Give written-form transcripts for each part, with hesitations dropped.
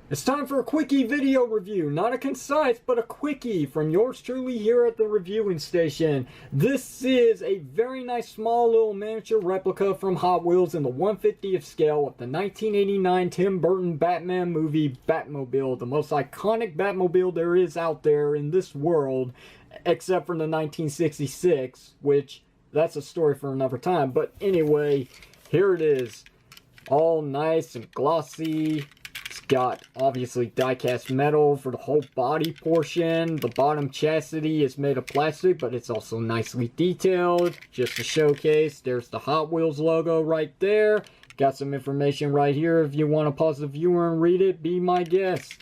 It's time for a quickie video review. Not a concise, but a quickie from yours truly here at the reviewing station. This is a very nice small little miniature replica from Hot Wheels in the 1/50th scale of the 1989 Tim Burton Batman movie Batmobile. The most iconic Batmobile there is out there in this world, except for the 1966, which that's a story for another time. But anyway, here it is. All nice and glossy. It's got obviously die-cast metal for the whole body portion. The bottom chassis is made of plastic, but it's also nicely detailed. Just to showcase, there's the Hot Wheels logo right there. Got some information right here. If you want to pause the viewer and read it, be my guest.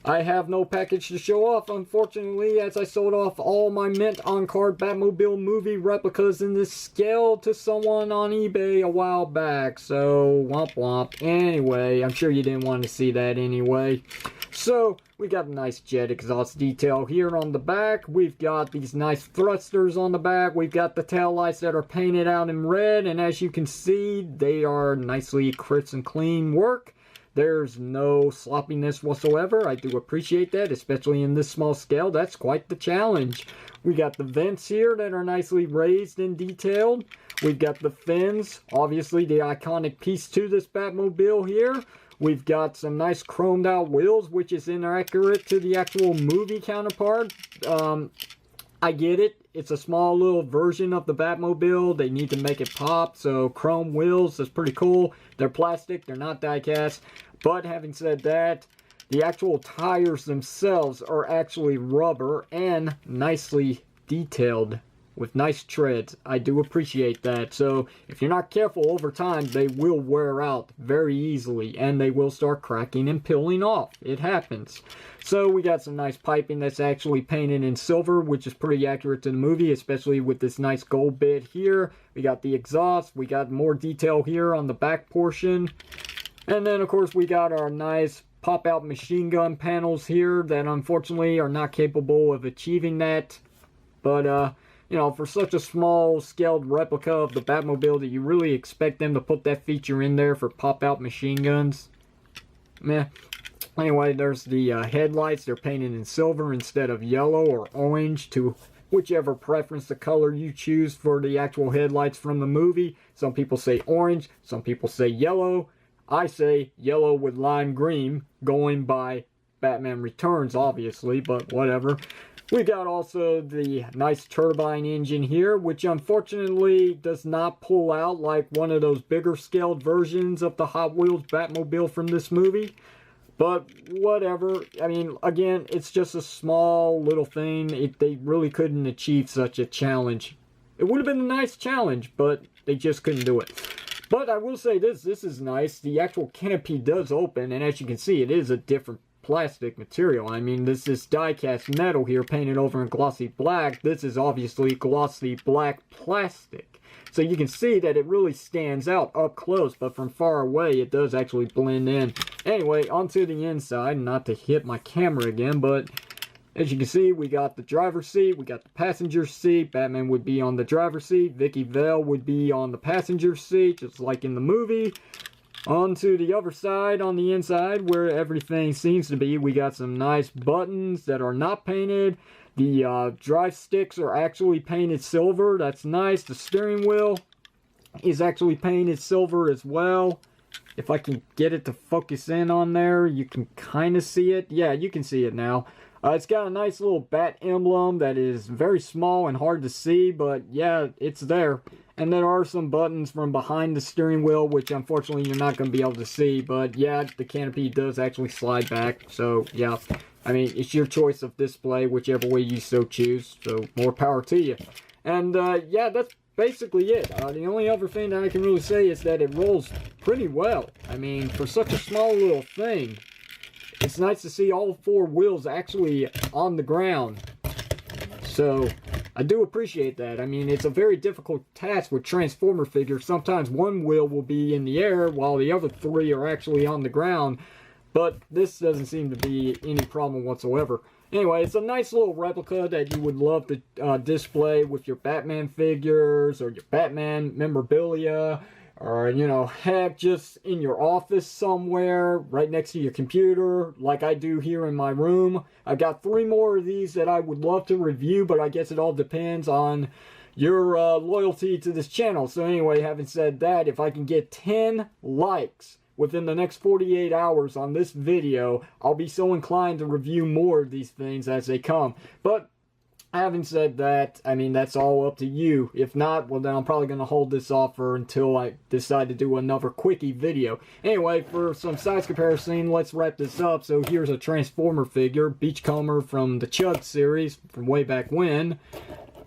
I have no package to show off, unfortunately, as I sold off all my mint on-card Batmobile movie replicas in this scale to someone on eBay a while back. So, womp womp. Anyway, I'm sure you didn't want to see that anyway. So, we got a nice jet exhaust detail here on the back. We've got these nice thrusters on the back. We've got the tail lights that are painted out in red. And as you can see, they are nicely crisp and clean work. There's no sloppiness whatsoever. I do appreciate that, especially in this small scale. That's quite the challenge. We got the vents here that are nicely raised and detailed. We've got the fins, obviously the iconic piece to this Batmobile here. We've got some nice chromed out wheels, which is inaccurate to the actual movie counterpart. I get it. It's a small little version of the Batmobile. They need to make it pop, so chrome wheels is pretty cool. They're plastic, they're not die-cast. But having said that, the actual tires themselves are actually rubber and nicely detailed with nice treads. I do appreciate that. So if you're not careful over time, they will wear out very easily and they will start cracking and peeling off. It happens. So we got some nice piping that's actually painted in silver, which is pretty accurate to the movie, especially with this nice gold bit here. We got the exhaust. We got more detail here on the back portion. And then of course we got our nice pop-out machine gun panels here that unfortunately are not capable of achieving that. But you know, for such a small scaled replica of the Batmobile, do you really expect them to put that feature in there for pop-out machine guns? Meh. Anyway, there's the headlights. They're painted in silver instead of yellow or orange, to whichever preference the color you choose for the actual headlights from the movie. Some people say orange, some people say yellow. I say yellow with lime green, going by Batman Returns, obviously, but whatever. We got also the nice turbine engine here, which unfortunately does not pull out like one of those bigger scaled versions of the Hot Wheels Batmobile from this movie. But whatever. I mean, again, it's just a small little thing. They really couldn't achieve such a challenge. It would have been a nice challenge, but they just couldn't do it. But I will say this is nice. The actual canopy does open, and as you can see, it is a different plastic material. I mean, this is die-cast metal here painted over in glossy black. This is obviously glossy black plastic. So you can see that it really stands out up close, but from far away it does actually blend in. Anyway, onto the inside, not to hit my camera again, but as you can see, we got the driver's seat, we got the passenger seat. Batman would be on the driver's seat, Vicky Vale would be on the passenger seat, just like in the movie. Onto the other side, on the inside, where everything seems to be, we got some nice buttons that are not painted. The drive sticks are actually painted silver. That's nice. The steering wheel is actually painted silver as well. If I can get it to focus in on there, you can kind of see it. Yeah, you can see it now. It's got a nice little bat emblem that is very small and hard to see, but yeah, it's there. And there are some buttons from behind the steering wheel, which unfortunately you're not going to be able to see. But yeah, the canopy does actually slide back. So yeah, I mean, it's your choice of display, whichever way you so choose. So more power to you. And yeah, that's basically it. The only other thing that I can really say is that it rolls pretty well. I mean, for such a small little thing, it's nice to see all four wheels actually on the ground. So I do appreciate that. I mean, it's a very difficult task with Transformer figures. Sometimes one wheel will be in the air while the other three are actually on the ground. But this doesn't seem to be any problem whatsoever. Anyway, it's a nice little replica that you would love to display with your Batman figures or your Batman memorabilia. or, you know, heck, just in your office somewhere, right next to your computer, like I do here in my room. I've got 3 more of these that I would love to review, but I guess it all depends on your loyalty to this channel. So anyway, having said that, if I can get 10 likes within the next 48 hours on this video, I'll be so inclined to review more of these things as they come. But having said that, I mean, that's all up to you. If not, well, then I'm probably going to hold this offer until I decide to do another quickie video. Anyway, for some size comparison, let's wrap this up. So here's a Transformer figure, Beachcomber from the Chud series from way back when.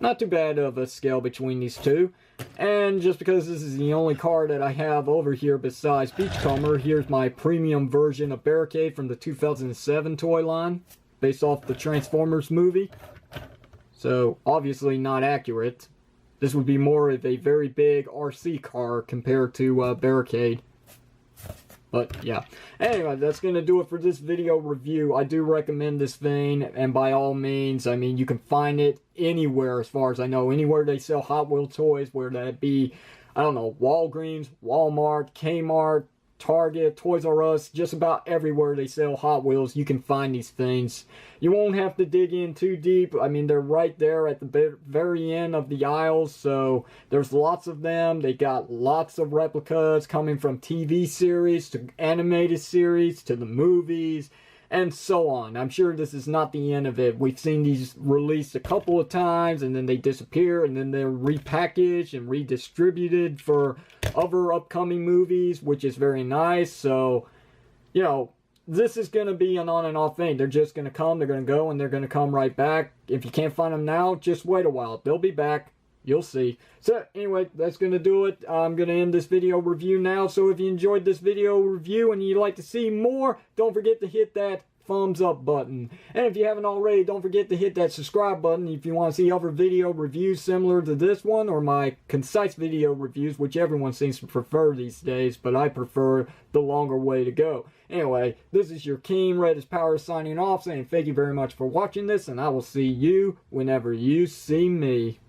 Not too bad of a scale between these two. And just because this is the only car that I have over here besides Beachcomber, here's my premium version of Barricade from the 2007 toy line, based off the Transformers movie. So, obviously not accurate. This would be more of a very big RC car compared to Barricade. But, yeah. Anyway, that's going to do it for this video review. I do recommend this thing, and by all means, I mean, you can find it anywhere as far as I know. Anywhere they sell Hot Wheels toys, where that be, I don't know, Walgreens, Walmart, Kmart, Target, Toys R Us, just about everywhere they sell Hot Wheels, you can find these things. You won't have to dig in too deep. I mean, they're right there at the very end of the aisles, so there's lots of them. They got lots of replicas coming from TV series to animated series to the movies, and so on. I'm sure this is not the end of it. We've seen these released a couple of times, and then they disappear, and then they're repackaged and redistributed for other upcoming movies, which is very nice. So, you know, this is going to be an on and off thing. They're just going to come, they're going to go, and they're going to come right back. If you can't find them now, just wait a while. They'll be back. You'll see. So anyway, that's going to do it. I'm going to end this video review now. So if you enjoyed this video review and you'd like to see more, don't forget to hit that thumbs up button. And if you haven't already, don't forget to hit that subscribe button if you want to see other video reviews similar to this one, or my concise video reviews, which everyone seems to prefer these days, but I prefer the longer way to go. Anyway, this is your King Red is Power signing off, saying thank you very much for watching this, and I will see you whenever you see me.